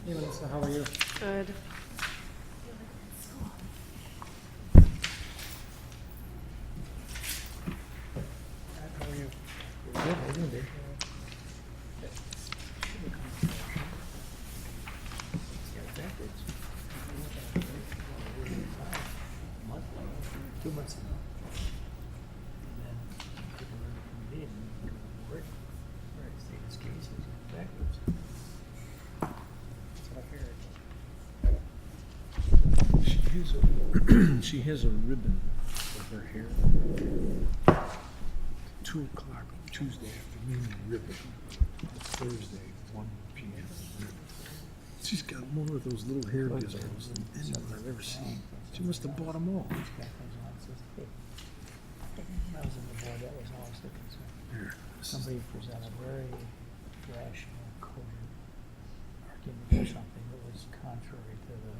Hey, Melissa, how are you? Good. How are you? Good, how are you doing? Months ago. And then took a look from me and work. Where I stayed his cases backwards. That's what I figured. She has a ribbon for her hair. 2 o'clock Tuesday afternoon ribbon. Thursday, 1 p.m. ribbon. She's got more of those little hair gizmos than anyone I've ever seen. She must have bought them all. I was in the board, that was always the concern. Here, somebody presented a very rational, cogent argument for something that was contrary to the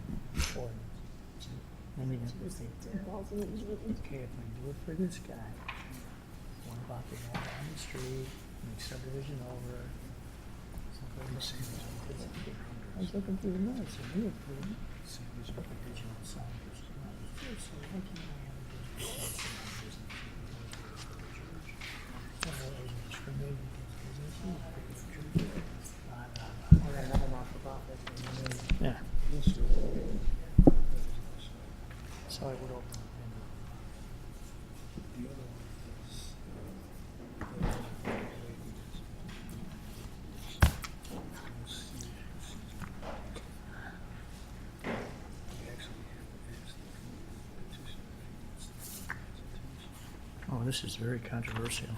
ordinance. I mean, if they did, okay, if we do it for this guy, what about the guy down the street, make subdivision over? I was looking through the minutes, and we approved subdivision on sign. So why can't I have a business? Yeah. So I would open the other one is oh, this is very controversial.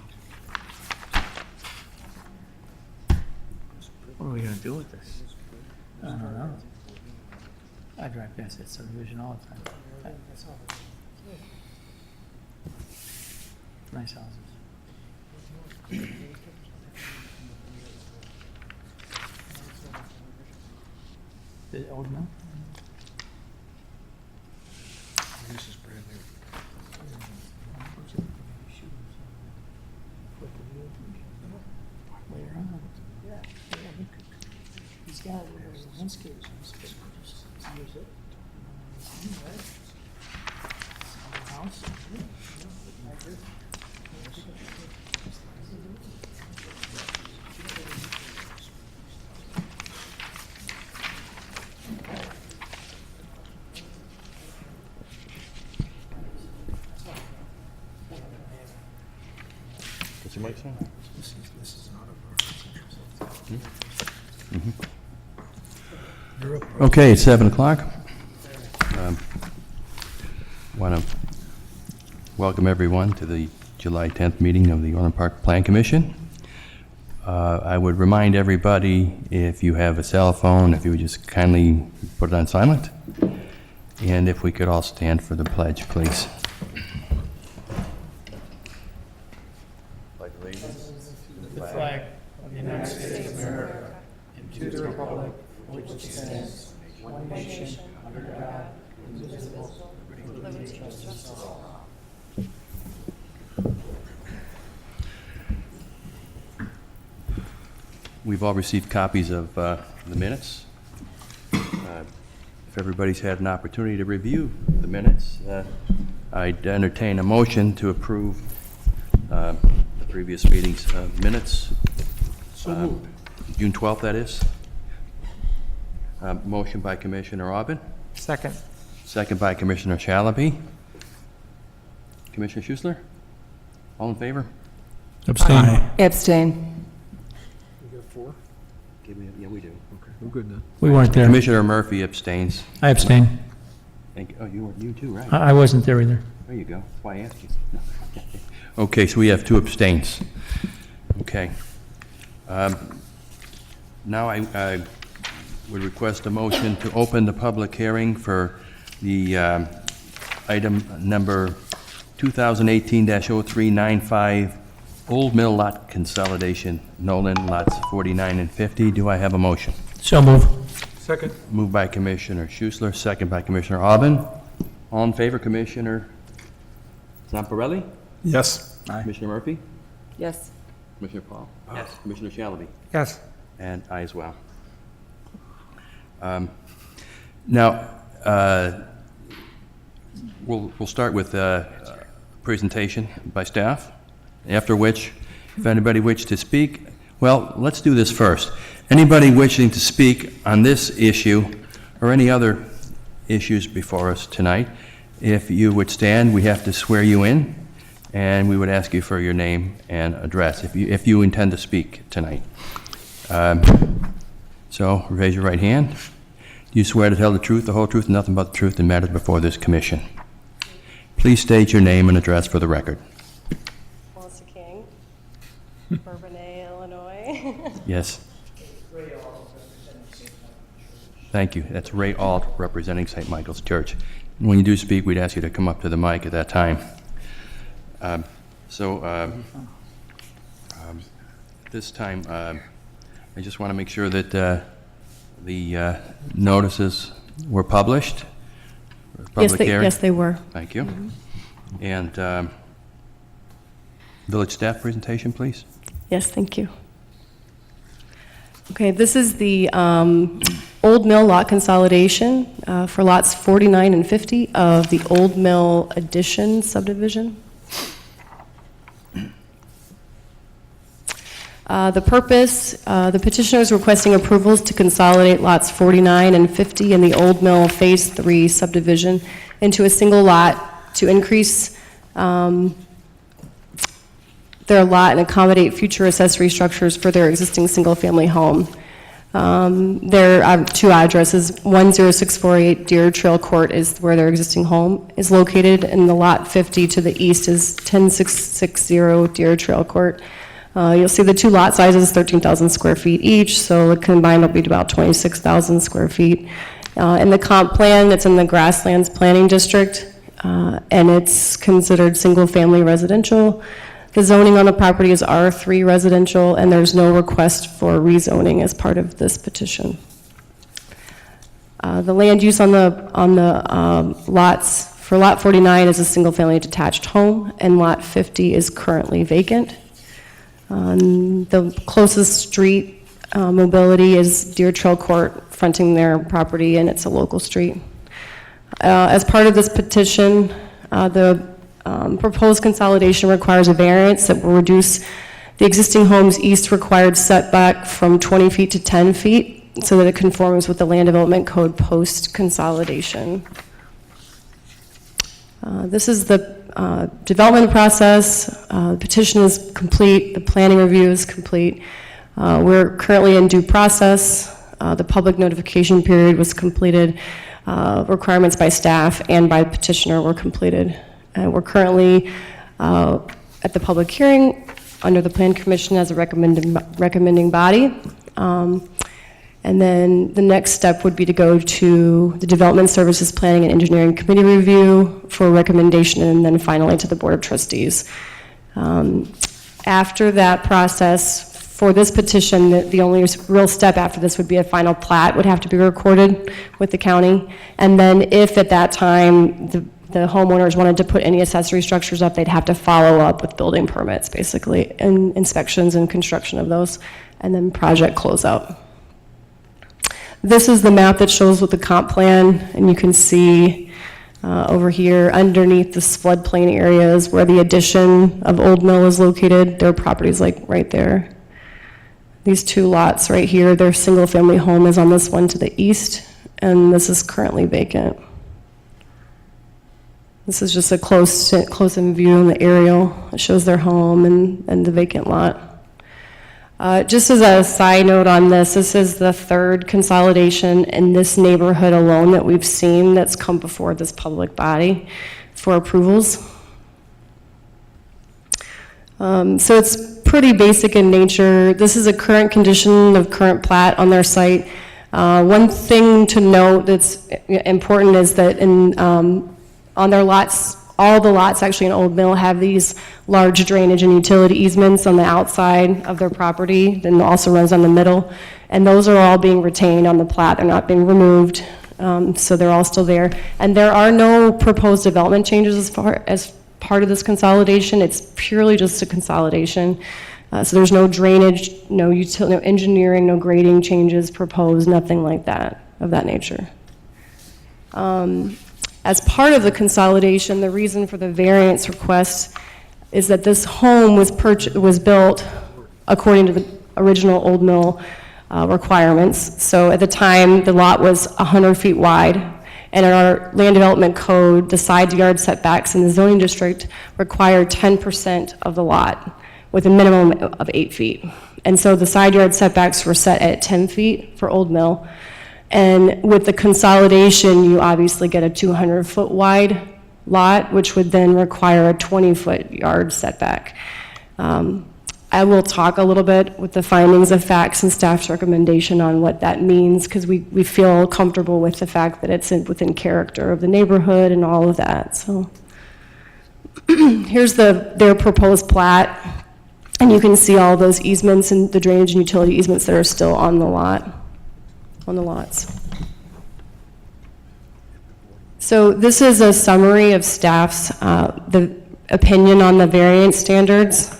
What are we going to do with this? I don't know. I drive past that subdivision all the time. Nice houses. The old mill? This is brand new. Later on. Yeah. He's got landscapes. Use it. House. What's your mic saying? This is out of our Okay, it's 7 o'clock. Want to welcome everyone to the July 10th meeting of the Orland Park Plan Commission. I would remind everybody, if you have a cell phone, if you would just kindly put it on silent. And if we could all stand for the pledge, please. the flag of the United States of America and to the republic for which it stands, one nation, under God, indivisible, with liberty and justice for all. We've all received copies of the minutes. If everybody's had an opportunity to review the minutes, I'd entertain a motion to approve the previous meeting's minutes. So moved. June 12th, that is. Motion by Commissioner Aubin, Second. second by Commissioner Shalaby. Commissioner Schussler? All in favor? Abstain. Abstain. We got 4? Yeah, we do. Okay, we're good then. We weren't there. Commissioner Murphy abstains. I abstain. Thank you. Oh, you too, right? I wasn't there either. There you go. That's why I asked you. No. Okay, so we have 2 abstains. Okay. Now I would request a motion to open the public hearing for the item number 2018-0395, Old Mill Lot Consolidation, Nolan, lots 49 and 50. Do I have a motion? So move. Second. Moved by Commissioner Schussler, second by Commissioner Aubin. All in favor, Commissioner Zamparelli? Yes. Commissioner Murphy? Yes. Commissioner Paul? Yes. Commissioner Shalaby? Yes. And I as well. Now, we'll start with a presentation by staff, after which, if anybody wishes to speak, well, let's do this first. Anybody wishing to speak on this issue or any other issues before us tonight, if you would stand, we have to swear you in, and we would ask you for your name and address if you intend to speak tonight. So raise your right hand. Do you swear to tell the truth, the whole truth, and nothing but the truth in matters before this commission? Please state your name and address for the record. Melissa King, Bourbonnais, Illinois. Yes. Thank you. That's Ray Alt representing St. Michael's Church. And when you do speak, we'd ask you to come up to the mic at that time. At this time, I just want to make sure that the notices were published. Public hearing. Yes, they were. Thank you. And village staff presentation, please. Yes, thank you. Okay, this is the Old Mill lot consolidation for lots 49 and 50 of the Old Mill Addition subdivision. The purpose, the petitioner is requesting approvals to consolidate lots 49 and 50 in the Old Mill Phase 3 subdivision into a single lot to increase their lot and accommodate future accessory structures for their existing single-family home. There are 2 addresses. 10648 Deer Trail Court is where their existing home is located, and the lot 50 to the east is 10660 Deer Trail Court. You'll see the 2 lot sizes, 13,000 square feet each, so the combined will be about 26,000 square feet. In the comp plan, it's in the Grasslands Planning District, and it's considered single-family residential. The zoning on the property is R3 residential, and there's no request for rezoning as part of this petition. The land use on the lots, for lot 49 is a single-family detached home, and lot 50 is currently vacant. The closest street mobility is Deer Trail Court fronting their property, and it's a local street. As part of this petition, the proposed consolidation requires a variance that will reduce the existing home's east required setback from 20 feet to 10 feet so that it conforms with the Land Development Code post-consolidation. This is the development process. The petition is complete. The planning review is complete. We're currently in due process. The public notification period was completed. Requirements by staff and by the petitioner were completed. We're currently at the public hearing under the Plan Commission as a recommending body. And then the next step would be to go to the Development Services Planning and Engineering Committee review for recommendation, and then finally to the Board of Trustees. After that process, for this petition, the only real step after this would be a final plat would have to be recorded with the county. And then if at that time the homeowners wanted to put any accessory structures up, they'd have to follow up with building permits, basically, and inspections and construction of those, and then project closeout. This is the map that shows with the comp plan, and you can see over here underneath this floodplain areas where the addition of Old Mill is located. Their property's like right there. These two lots right here, their single-family home is on this one to the east, and this is currently vacant. This is just a close-in view in the aerial. It shows their home and the vacant lot. Just as a side note on this is the third consolidation in this neighborhood alone that we've seen that's come before this public body for approvals. So it's pretty basic in nature. This is a current condition of current plat on their site. One thing to note that's important is that on their lots, all the lots actually in Old Mill have these large drainage and utility easements on the outside of their property, then also runs on the middle. And those are all being retained on the plat. They're not being removed, so they're all still there. And there are no proposed development changes as part of this consolidation. It's purely just a consolidation. So there's no drainage, no engineering, no grading changes proposed, nothing like that, of that nature. As part of the consolidation, the reason for the variance request is that this home was built according to the original Old Mill requirements. So at the time, the lot was 100 feet wide, and in our land development code, the side yard setbacks in the zoning district required 10% of the lot with a minimum of 8 feet. And so the side yard setbacks were set at 10 feet for Old Mill. And with the consolidation, you obviously get a 200-foot wide lot, which would then require a 20-foot yard setback. I will talk a little bit with the findings of facts and staff's recommendation on what that means, because we feel comfortable with the fact that it's within character of the neighborhood and all of that. So here's their proposed plat, and you can see all those easements and the drainage and utility easements that are still on the lot. On the lots. So this is a summary of staff's the opinion on the variance standards.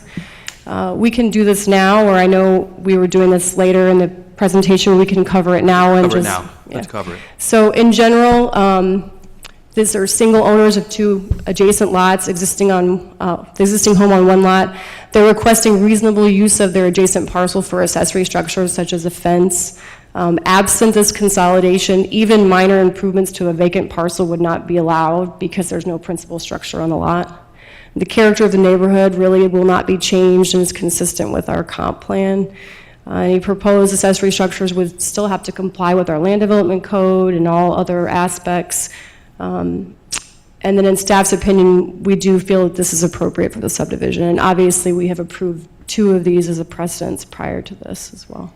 We can do this now, or I know we were doing this later in the presentation. We can cover it now and Cover it just now. Let's cover it. So in general, these are single owners of two adjacent lots, the existing home on one lot. They're requesting reasonable use of their adjacent parcel for accessory structures such as a fence. Absent this consolidation, even minor improvements to a vacant parcel would not be allowed because there's no principal structure on the lot. The character of the neighborhood really will not be changed and is consistent with our comp plan. Any proposed accessory structures would still have to comply with our land development code and all other aspects. And then in staff's opinion, we do feel that this is appropriate for the subdivision. And obviously we have approved 2 of these as a precedence prior to this as well.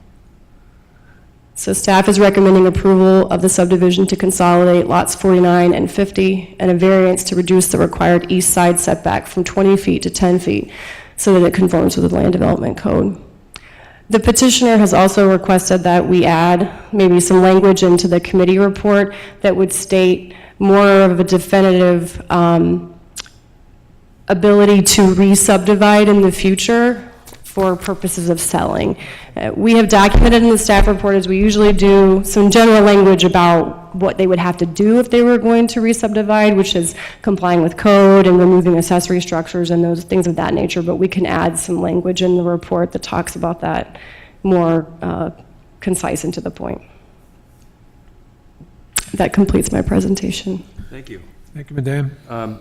So staff is recommending approval of the subdivision to consolidate lots 49 and 50 and a variance to reduce the required east side setback from 20 feet to 10 feet so that it conforms with the land development code. The petitioner has also requested that we add maybe some language into the committee report that would state more of a definitive ability to re-subdivide in the future for purposes of selling. We have documented in the staff report, as we usually do, some general language about what they would have to do if they were going to re-subdivide, which is complying with code and removing accessory structures and those things of that nature, but we can add some language in the report that talks about that more concise and to the point. That completes my presentation. Thank you. Thank you, Madam.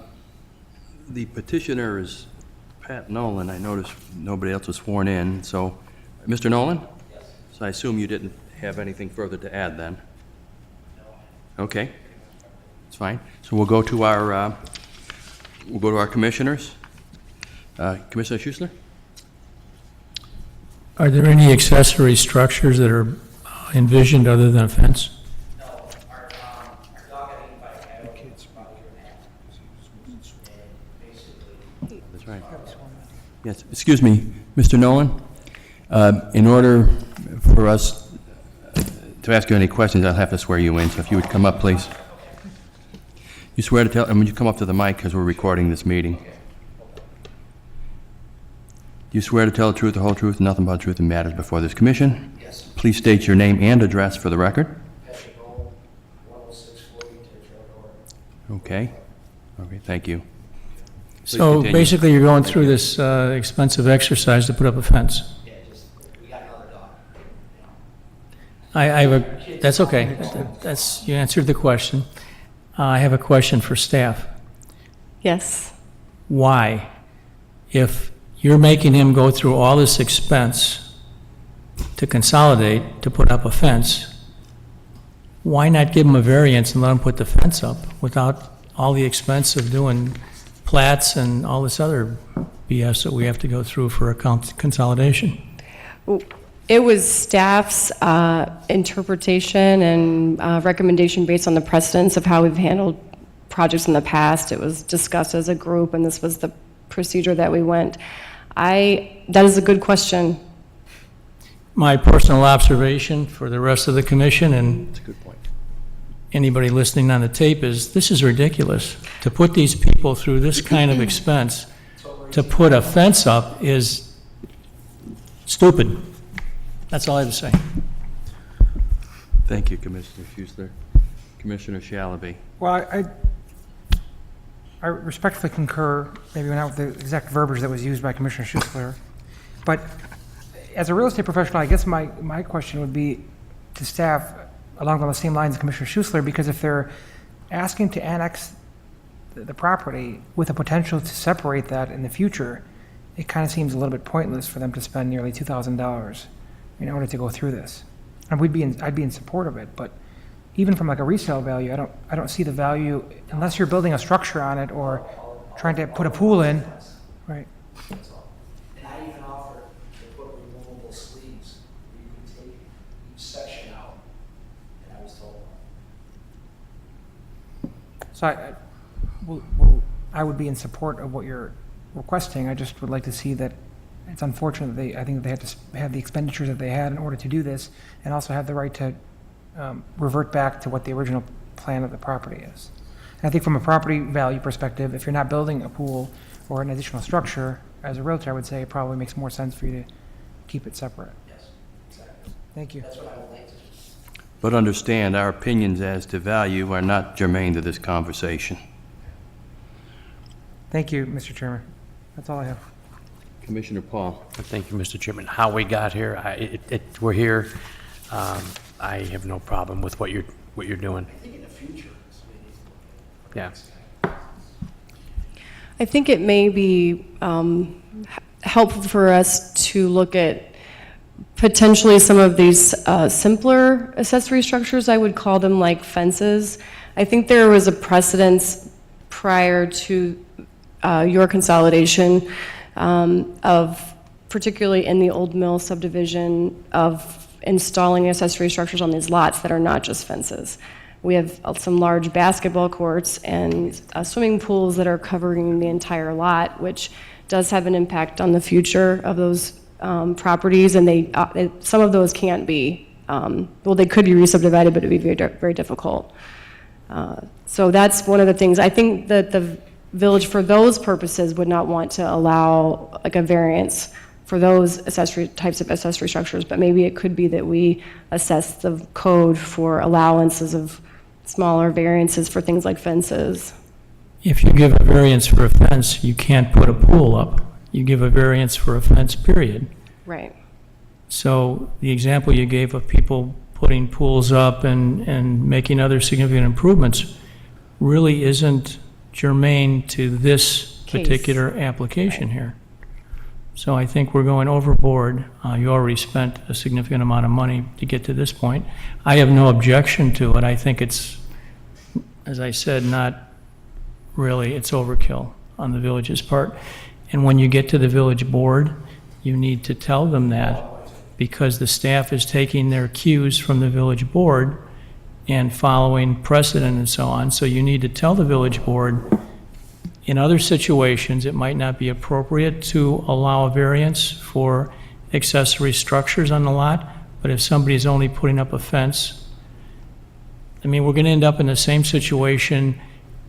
The petitioner is Pat Nolan. I noticed nobody else was sworn in, so, Mr. Nolan? Yes. So I assume you didn't have anything further to add then? No. Okay. It's fine. So we'll go to our commissioners. Commissioner Schuessler? Are there any accessory structures that are envisioned other than a fence? No, our dog got eaten by a coyote about a year and a half. And basically, That's right. Yes, excuse me, Mr. Nolan. In order for us to ask you any questions, I'll have to swear you in, so if you would come up, please. You swear to tell, and would you come up to the mic because we're recording this meeting? Do you swear to tell the truth, the whole truth, and nothing but the truth and matters before this commission? yes. Please state your name and address for the record. Patrick Roll, 10640 Deer Trail Court. Okay. Okay, thank you. Please So continue. basically, you're going through this expensive exercise to put up a fence. Yeah, just, we got another dog. I have a, that's okay. That's, you answered the question. I have a question for staff. Yes. Why, if you're making him go through all this expense to consolidate, to put up a fence, why not give him a variance and let him put the fence up without all the expense of doing plats and all this other BS that we have to go through for a consolidation? It was staff's interpretation and recommendation based on the precedents of how we've handled projects in the past. It was discussed as a group, and this was the procedure that we went. That is a good question. My personal observation for the rest of the commission and That's a good point. anybody listening on the tape is, this is ridiculous. To put these people through this kind of expense, to put a fence up is stupid. That's all I have to say. Thank you, Commissioner Schuessler. Commissioner Shalaby. Well, I respectfully concur, maybe not with the exact verbiage that was used by Commissioner Schuessler, but as a real estate professional, I guess my question would be to staff along the same lines as Commissioner Schuessler, because if they're asking to annex the property with a potential to separate that in the future, it kind of seems a little bit pointless for them to spend nearly $2,000 in order to go through this. And I'd be in support of it, but even from like a resale value, I don't see the value unless you're building a structure on it or trying to put a pool in, right? That's all. And I even offered to put removable sleeves, where you could take each section out, and I was told no. So I would be in support of what you're requesting. I just would like to see that it's unfortunate that I think that they had to have the expenditures that they had in order to do this, and also have the right to revert back to what the original plan of the property is. And I think from a property value perspective, if you're not building a pool or an additional structure, as a realtor, I would say it probably makes more sense for you to keep it separate. Yes, exactly. Thank you. That's what I would like to do. But understand, our opinions as to value are not germane to this conversation. Thank you, Mr. Chairman. That's all I have. Commissioner Paul. Thank you, Mr. Chairman. How we got here, we're here. I have no problem with what you're doing. I think in the future, this may need to look at. Yeah. I think it may be helpful for us to look at potentially some of these simpler accessory structures, I would call them, like fences. I think there was a precedence prior to your consolidation of, particularly in the Old Mill subdivision, of installing accessory structures on these lots that are not just fences. We have some large basketball courts and swimming pools that are covering the entire lot, which does have an impact on the future of those properties, and some of those can't be, well, they could be re-subdivided, but it would be very, very difficult. So that's one of the things. I think that the village, for those purposes, would not want to allow like a variance for those types of accessory structures, but maybe it could be that we assess the code for allowances of smaller variances for things like fences. If you give a variance for a fence, you can't put a pool up. You give a variance for a fence, period. Right. So the example you gave of people putting pools up and making other significant improvements really isn't germane to this Case. particular application here. So I think we're going overboard. You already spent a significant amount of money to get to this point. I have no objection to it. I think it's, as I said, not really, it's overkill on the village's part. And when you get to the village board, you need to tell them that, because the staff is taking their cues from the village board and following precedent and so on. So you need to tell the village board, in other situations, it might not be appropriate to allow a variance for accessory structures on the lot, but if somebody's only putting up a fence, I mean, we're going to end up in the same situation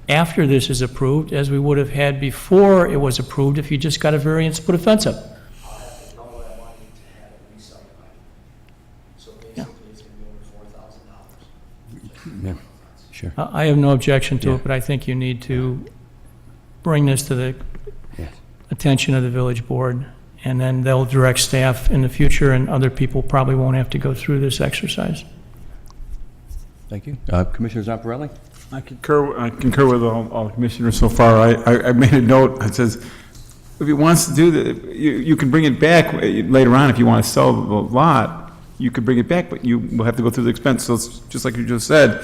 after this is approved as we would have had before it was approved if you just got a variance to put a fence up. I'll have to know what I want you to have it re-subdivided. So basically, it's gonna be over $4,000. Yeah, sure. I have no objection to Yeah. it, but I think you need to bring this to the Yes. attention of the village board, and then they'll direct staff in the future, and other people probably won't have to go through this exercise. Thank you. Commissioner Zamparelli? I concur with all the commissioners so far. I made a note that says, if he wants to do that, you can bring it back later on if you want to sell the lot. You could bring it back, but you will have to go through the expense. So it's just like you just said.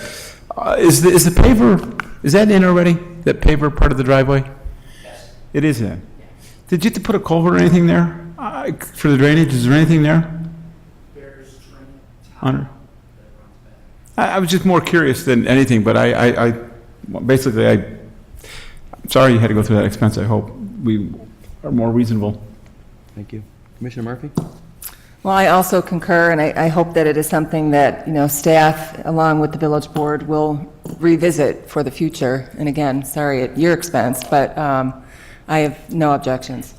Is the paver, is that in already? That paver part of the driveway? Yes. It is in. Did you have to put a culvert or anything there for the drainage? Is there anything there? There's drain Under. that runs back. I was just more curious than anything, but basically, I'm sorry you had to go through that expense. I hope we are more reasonable. Thank you. Commissioner Murphy? Well, I also concur, and I hope that it is something that, staff, along with the village board, will revisit for the future. And again, sorry at your expense, but I have no objections.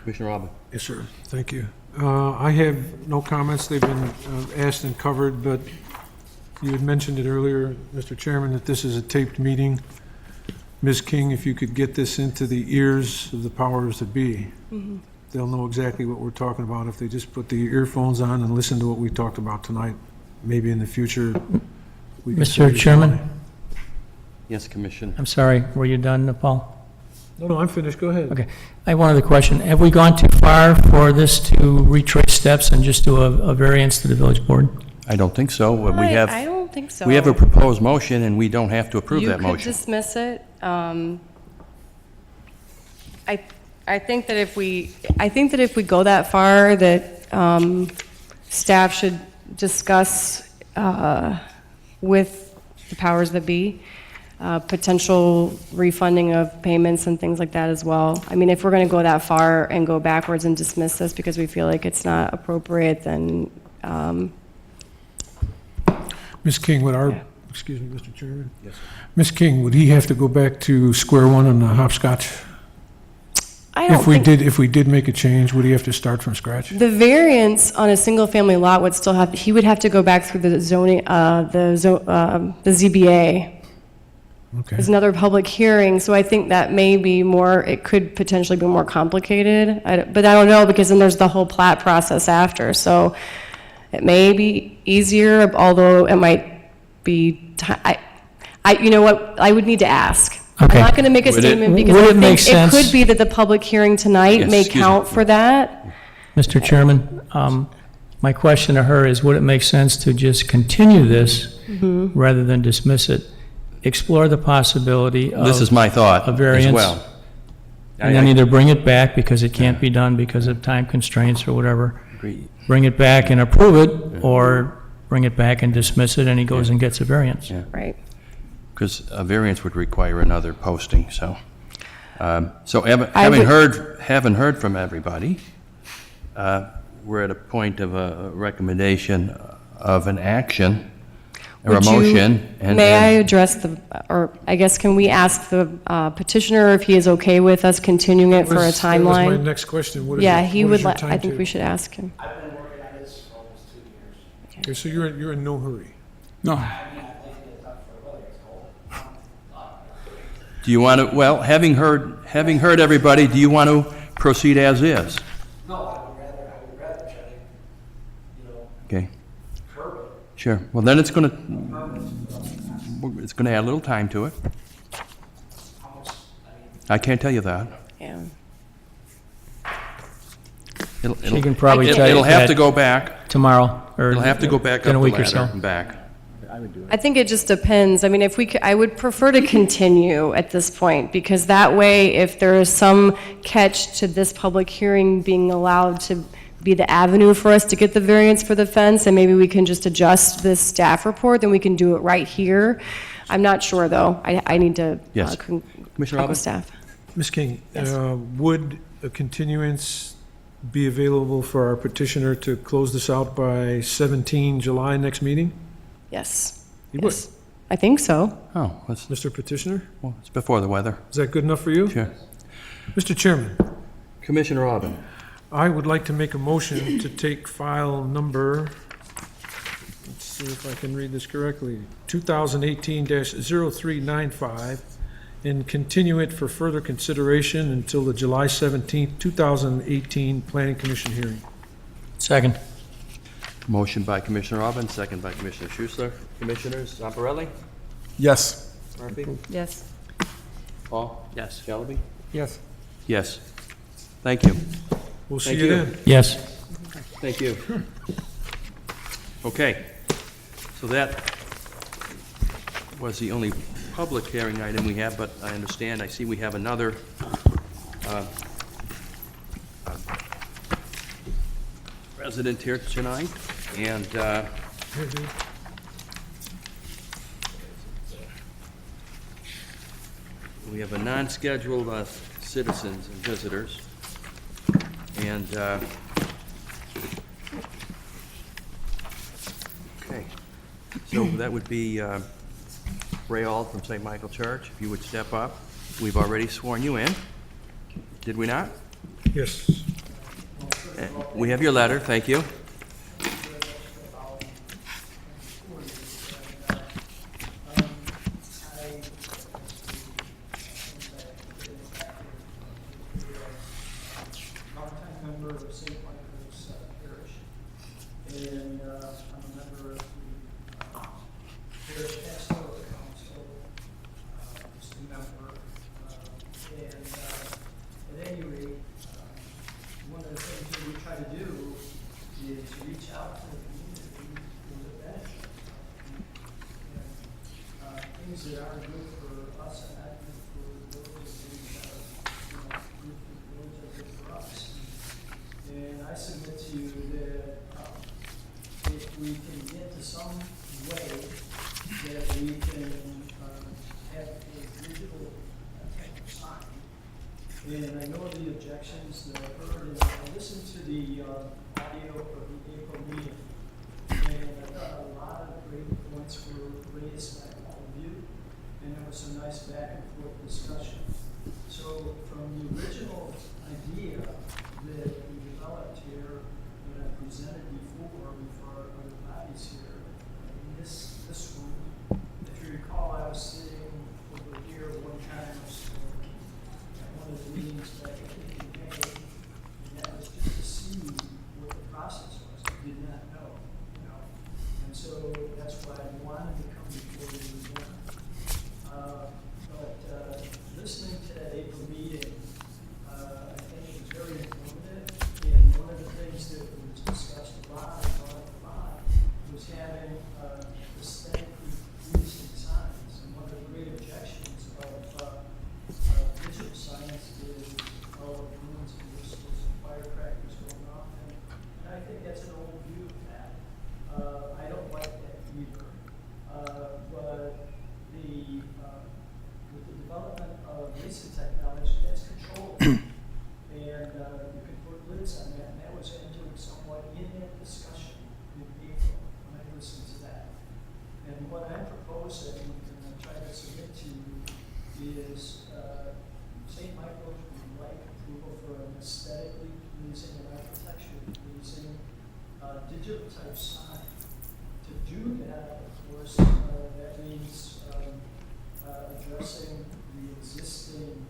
Commissioner Robin? Yes, sir. Thank you. I have no comments. They've been asked and covered, but you had mentioned it earlier, Mr. Chairman, that this is a taped meeting. Ms. King, if you could get this into the ears of the powers that be, they'll know exactly what we're talking about. If they just put the earphones on and listen to what we talked about tonight, maybe in the future, we can... Mr. Chairman, Yes, Commissioner. I'm sorry, were you done, Paul? No, I'm finished. Go ahead. Okay. I have one other question. Have we gone too far for this to retrace steps and just do a variance to the village board? I don't think so. I don't think so. We have a proposed motion, and we don't have to approve that You could motion. dismiss it. I think that if we go that far, that staff should discuss with the powers that be, potential refunding of payments and things like that as well. I mean, if we're going to go that far and go backwards and dismiss this because we feel like it's not appropriate, then Ms. King, excuse me, Mr. Chairman? Yes. Ms. King, would he have to go back to square one on the hopscotch? I don't think... If we did make a change, would he have to start from scratch? The variance on a single-family lot would still have, he would have to go back through the zoning, the ZBA. Okay. There's another public hearing, so I think that may be more, it could potentially be more complicated. But I don't know, because then there's the whole plat process after, so it may be easier, although it might be, you know what, I would need to ask. Okay. I'm not going to make a Would it- statement because would I it make think it sense- could be that the public hearing tonight Yes, may excuse me. count for that. Mr. Chairman, my question to her is, would it make sense to just continue this rather than dismiss it? Explore the possibility of... This is my thought a as variance, well. and then either bring it back because it can't be done because of time constraints or whatever. Agree. Bring it back and approve it, or bring it back and dismiss it, and he goes and gets a variance. Yeah. Right. Because a variance would require another posting, so. So I would- having heard from everybody, we're at a point of a recommendation of an action or a Would you- motion. May I address or I guess, can we ask the petitioner if he is okay with us continuing it for a That was my timeline? next question. What is Yeah, it- he what would, is your I think we timetable? should ask him. I've been working on this for almost 2 years. Okay, so you're in no hurry. No. I mean, I'd like to get it done for whether it's cold. Do you want to, well, having heard everybody, do you want to proceed as is? No, I would rather try to, Okay, curb it. sure. Well, then it's going to add a little time to it. How much, I can't tell you that. Yeah. She can probably tell you It'll have to that go back. tomorrow, or It'll have to go back up in the a week or ladder so. and back. I think it just depends. I mean, if we could, I would prefer to continue at this point, because that way, if there is some catch to this public hearing being allowed to be the avenue for us to get the variance for the fence, and maybe we can just adjust this staff report, then we can do it right here. I'm not sure, though. I need to Yes. talk Commissioner Robin? with staff. Ms. King, Yes. would a continuance be available for our petitioner to close this out by 17 July next meeting? Yes. You would? Yes. I think so. Oh, Mr. Petitioner, it's before the weather. is that good enough for you? Sure. Mr. Chairman, Commissioner Robin? I would like to make a motion to take file number, let's see if I can read this correctly, 2018-0395, and continue it for further consideration until the July 17th, 2018 Planning Commission hearing. Second. Motion by Commissioner Alban, second by Commissioner Schussler. Commissioners, Zamparelli? Yes. Murphy? Yes. Paul? Yes. Shalaby? Yes. Yes. Thank you. We'll see Thank you you. then. Yes. Thank you. Okay, so that was the only public hearing item we have, but I understand, I see we have another resident here tonight, and we have a non-scheduled citizens and visitors, and okay, so that would be Ray Auld from St. Michael Church, if you would step up. We've already sworn you in, did we not? Yes. We have your letter, thank you. Longtime member of St. Michael's Parish, and I'm a member of the Parish Pastoral Council, just a member. And at any rate, one of the things that we try to do is reach out to the community for the benefit. And things that are good for us and not good for those things that are, good for those that are good for us. And I submit to you that if we can get to some way that we can have a digital type of sign. And I know the objections that I've heard, and I listened to the audio of the April meeting. And I thought a lot of great points were raised by all of you, and there was some nice back and forth discussion. So from the original idea that we developed here, that I presented before other bodies here, in this room, if you recall, I was sitting over here one time at one of the meetings back in May, and that was just to see what the process was. I did not know, and so that's why I wanted to come before you again. But listening to that April meeting, I think it was very informative, and one of the things that was discussed a lot was having aesthetically pleasing signs. And one of the great objections of digital signs is all the ruins and whistles and firecrackers going off. And I think that's an old view of that. I don't like that either. But with the development of recent technology, that's controlled. And you can put lids on that, and that was entered somewhat in that discussion in April, when I listened to that. And what I'm proposing, and I'm trying to submit to you, is St. Michael's would like approval for an aesthetically pleasing and architecturally pleasing digital type sign. To do that, of course, that means addressing the existing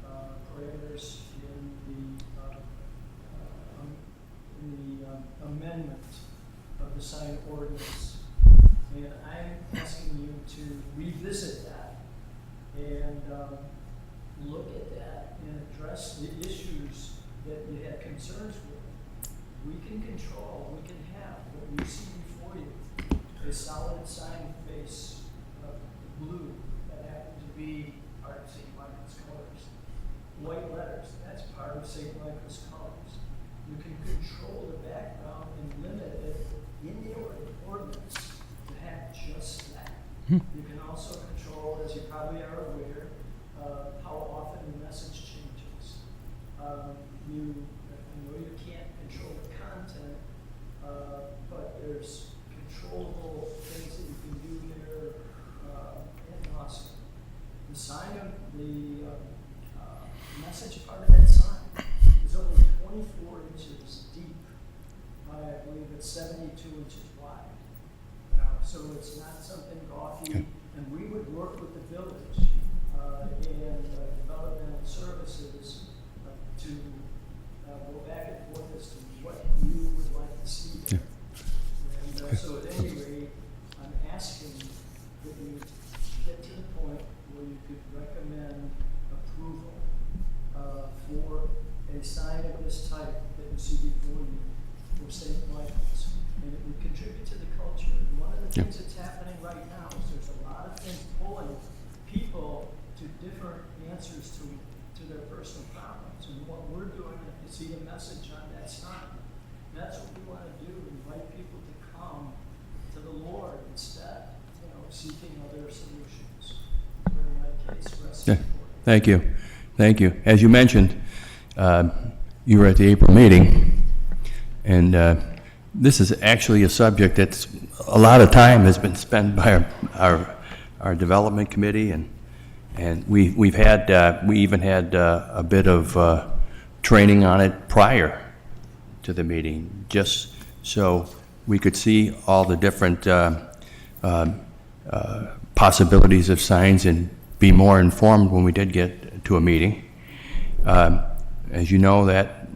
parameters in the amendment of the sign ordinance. And I'm asking you to revisit that and look at that and address the issues that you had concerns with. We can control, we can have what you see before you, a solid sign face of blue that happens to be part of St. Michael's colors. White letters, that's part of St. Michael's colors. You can control the background and limit it in the ordinance to have just that. You can also control, as you probably are aware, how often the message changes. I know you can't control the content, but there's controllable things that you can do there, and awesome. The sign of the message part of that sign is only 24 inches deep. I believe it's 72 inches wide. So it's not something gawky, and we would work with the village and developmental services to go back and forth as to what you would like to see there. get to the point where you could recommend approval for a sign of this type that you see before you for St. Michael's, and it would contribute to the culture. And one of the things that's happening right now is there's a lot of things pulling people to different answers to their personal problems. And what we're doing is see a message on that sign. That's what we want to do, invite people to come to the Lord instead, seeking other solutions. Where in my case, rest Yeah. Thank you. Thank you. As you mentioned, you were at the April meeting, and this is actually a subject that's a lot of time has been spent by our development committee, and we even had a bit of training on it prior to the meeting, just so we could see all the different possibilities of signs and be more informed when we did get to a meeting. As you know, that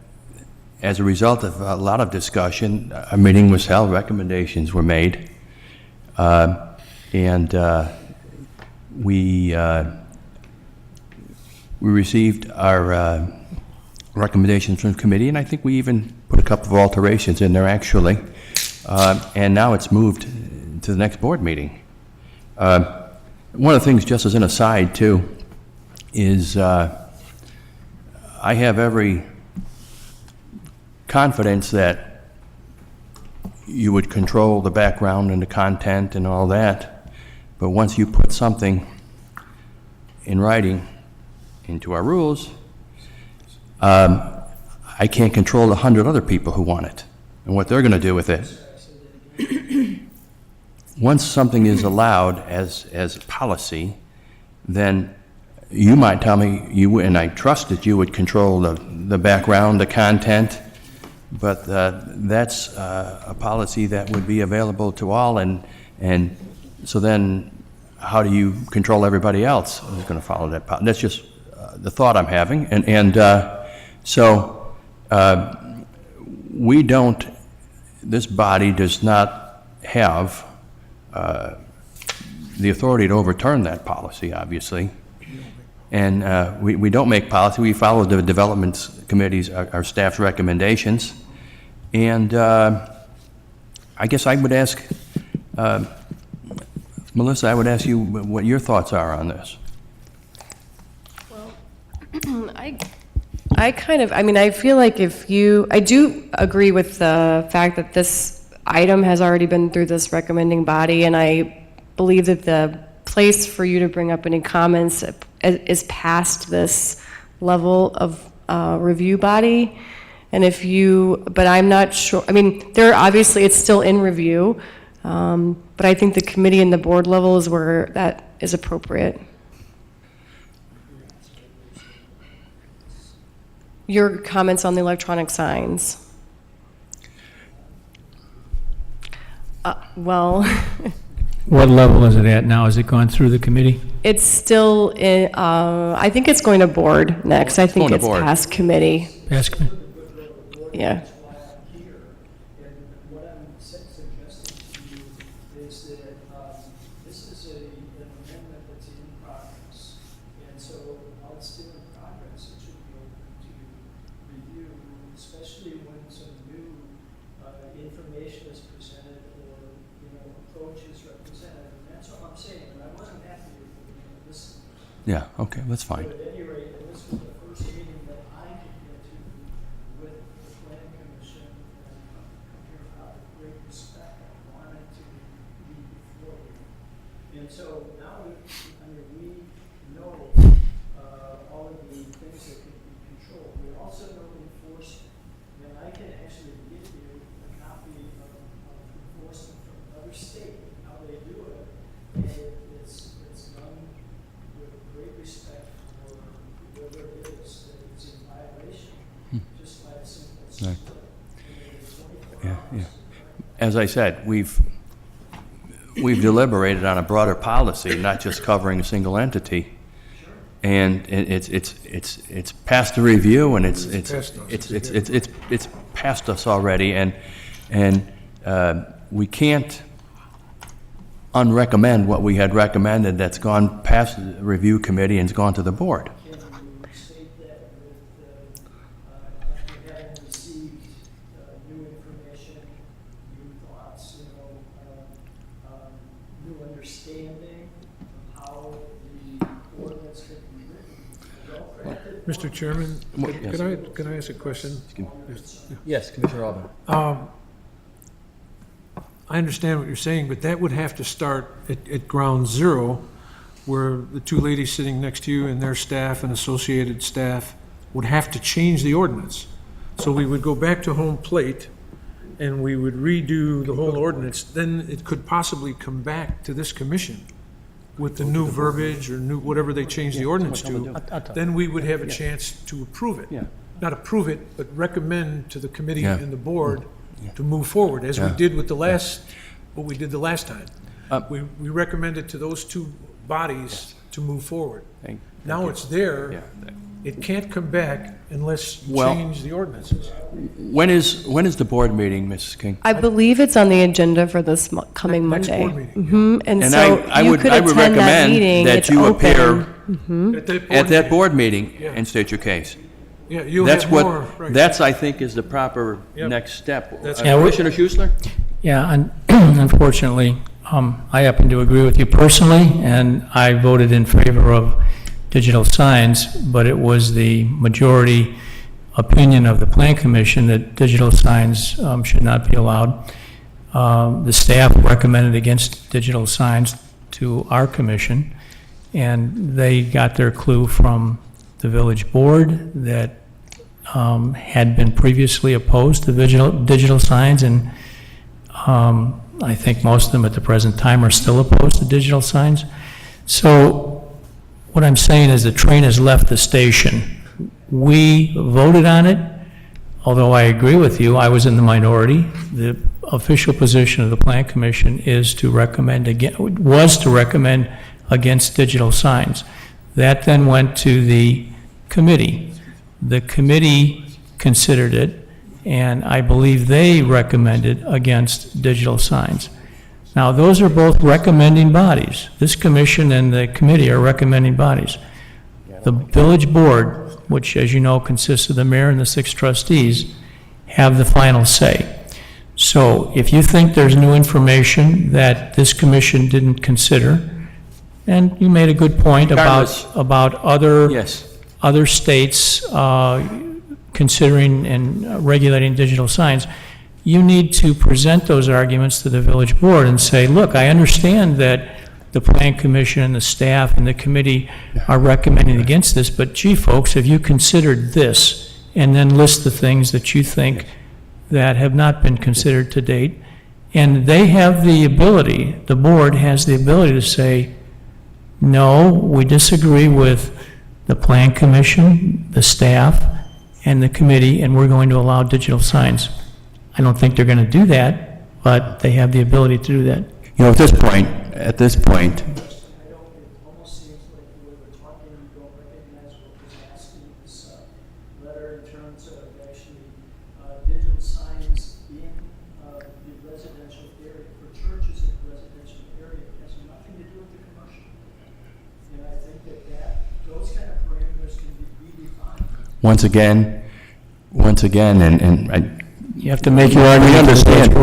as a result of a lot of discussion, a meeting was held, recommendations were made, and we received our recommendations from the committee, and I think we even put a couple of alterations in there, actually, and now it's moved to the next board meeting. One of the things, just as an aside, too, is I have every confidence that you would control the background and the content and all that, but once you put something in writing into our rules, I can't control 100 other people who want it and what they're going to do with it. Once something is allowed as policy, then you might tell me, and I trust that you would control the background, the content, but that's a policy that would be available to all, and so then how do you control everybody else who's going to follow that policy? That's just the thought I'm having, so we don't, this body does not have the authority to overturn that policy, obviously. And we don't make policy. We follow the development committee's, our staff's recommendations. And I guess I would ask, Melissa, I would ask you what your thoughts are on this. Well, I feel like I do agree with the fact that this item has already been through this recommending body, and I believe that the place for you to bring up any comments is past this level of review body. And but I'm not sure, obviously it's still in review, but I think the committee and the board level is where that is appropriate. Your comments on the electronic signs. Well. What level is it at now? Has it gone through the committee? It's still in, I think it's going to board next. I think it's past committee. Past committee? Yeah. That's why I'm here. And what I'm suggesting to you is that this is an amendment that's in progress. And so while it's still in progress, it should be open to review, especially when some new information is presented or, approach is represented. And that's all I'm saying. And I wasn't happy with this. Yeah, okay, that's fine. But at any rate, this was the first meeting that I could get to with the Plan Commission, and I come here out of great respect. I wanted to be before you. And so now we know all of the things that can be controlled. We also know enforcement. And I can actually give you a copy of enforcement from another state, how they do it. And it's done with great respect for whoever it is that it's in violation, just by a simple split. Yeah. As I said, we've deliberated on a broader policy, not just covering a single entity. And it's past the review, and it's past us already, and we can't unrecommend what we had recommended that's gone past the review committee and has gone to the board. Can you state that with, after having received new information, new thoughts, new understanding of how the ordinance could be written? Well-crafted. Mr. Chairman, Yes. can I ask a question? Yes, Commissioner Alban. I understand what you're saying, but that would have to start at ground zero, where the two ladies sitting next to you and their staff and associated staff would have to change the ordinance. So we would go back to home plate, and we would redo the whole ordinance, then it could possibly come back to this commission with the new verbiage or new, whatever they change the ordinance to. Then we would have a chance to approve it. Yeah. Not approve it, but recommend to the committee Yeah. and the board to move forward, as we Yeah. did with the last, what we did the last time. Uh, We recommended to those two bodies to move forward. Thank Now you. it's there, Yeah. it can't come back unless you Well- change the ordinances. When is the board meeting, Mrs. King? I believe it's on the agenda for this coming Next Monday. board meeting, And And so I you would could I would attend that recommend meeting. that It's you open. appear at that board meeting Yeah. and state your case. Yeah, you'll That's have what, more, right. that's, I think, is the proper Yep. next step. That's Yeah, Commissioner Schussler? Yeah, unfortunately, I happen to agree with you personally, and I voted in favor of digital signs, but it was the majority opinion of the Plan Commission that digital signs should not be allowed. The staff recommended against digital signs to our commission, and they got their clue from the village board that had been previously opposed to digital signs, and I think most of them at the present time are still opposed to digital signs. So what I'm saying is the train has left the station. We voted on it, although I agree with you, I was in the minority. The official position of the Plan Commission is to recommend was to recommend against digital signs. That then went to the committee. The committee considered it, and I believe they recommended against digital signs. Now, those are both recommending bodies. This commission and the committee are recommending bodies. The village board, which, as you know, consists of the mayor and the 6 trustees, have the final say. So if you think there's new information that this commission didn't consider, and you made a good point Regardless. about other Yes. other states considering and regulating digital signs, you need to present those arguments to the village board and say, look, I understand that the Plan Commission and the staff and the committee are recommending against this, but gee, folks, have you considered this? And then list the things that you think that have not been considered to date. And they have the ability, the board has the ability to say, no, we disagree with the Plan Commission, the staff, and the committee, and we're going to allow digital signs. I don't think they're going to do that, but they have the ability to do that. You know, at this point, I don't, it almost seems like the way we're talking, you don't recognize what was asked in this letter in terms of actually digital signs in the residential area, for churches in the residential area, it has nothing to do with the commercial. And I think that those kind of parameters can be redefined. once again, and You have to make your argument.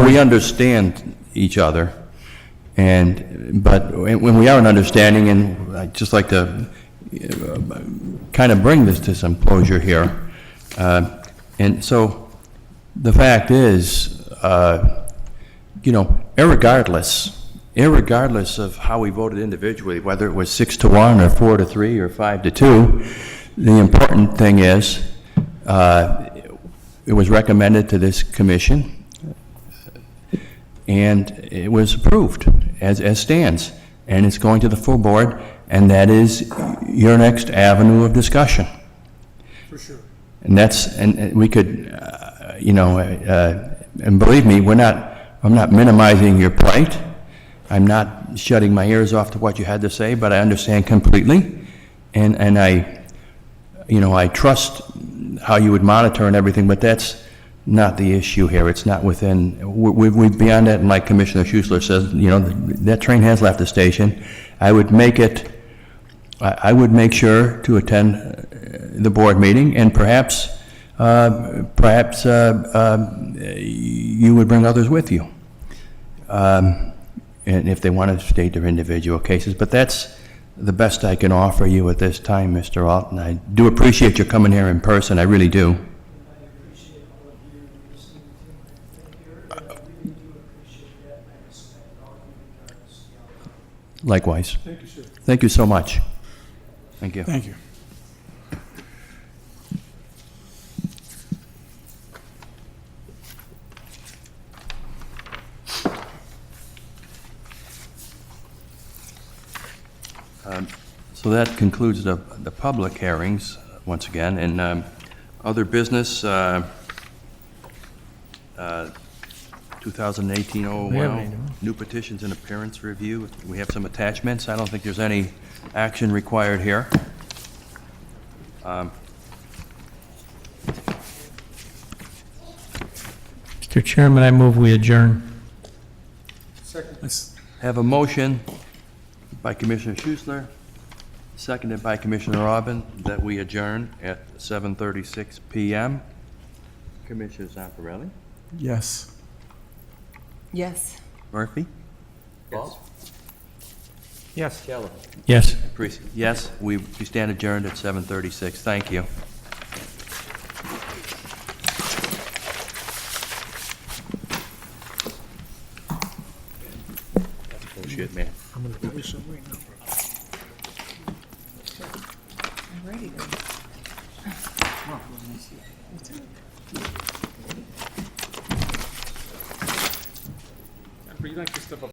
we understand each other, but when we are an understanding, and I'd just like to kind of bring this to some closure here, and so the fact is, irregardless of how we voted individually, whether it was 6-1 or 4-3 or 5-2, the important thing is, it was recommended to this commission, and it was approved as stands, and it's going to the full board, and that is your next avenue of discussion. For sure. And we could, and believe me, I'm not minimizing your plight. I'm not shutting my ears off to what you had to say, but I understand completely, and I trust how you would monitor and everything, but that's not the issue here. It's not within, we're beyond that, and like Commissioner Schussler says, you know, that train has left the station. I would make it, I would make sure to attend the board meeting, and perhaps you would bring others with you. And if they want to state their individual cases, but that's the best I can offer you at this time, Mr. Alton. I do appreciate you coming here in person, I really do. I appreciate all of you listening to my thing here, and I really do appreciate that, and I respect all of you regardless of the outcome. Likewise. Thank you, sir. Thank you so much. Thank you. Thank you. So that concludes the public hearings, once again, and other business, 2018-01, We haven't any, do we? new petitions and appearance review. We have some attachments. I don't think there's any action required here. Mr. Chairman, I move we adjourn. Let's- Have a motion by Commissioner Schussler, seconded by Commissioner Robin, that we adjourn at 7:36 PM. Commissioner Zamparelli? Yes. Yes. Murphy? Yes. Yes. Yes. Yes, we stand adjourned at 7:36. Thank you. That's bullshit, man. I'm going to tell you something right now. You like this stuff up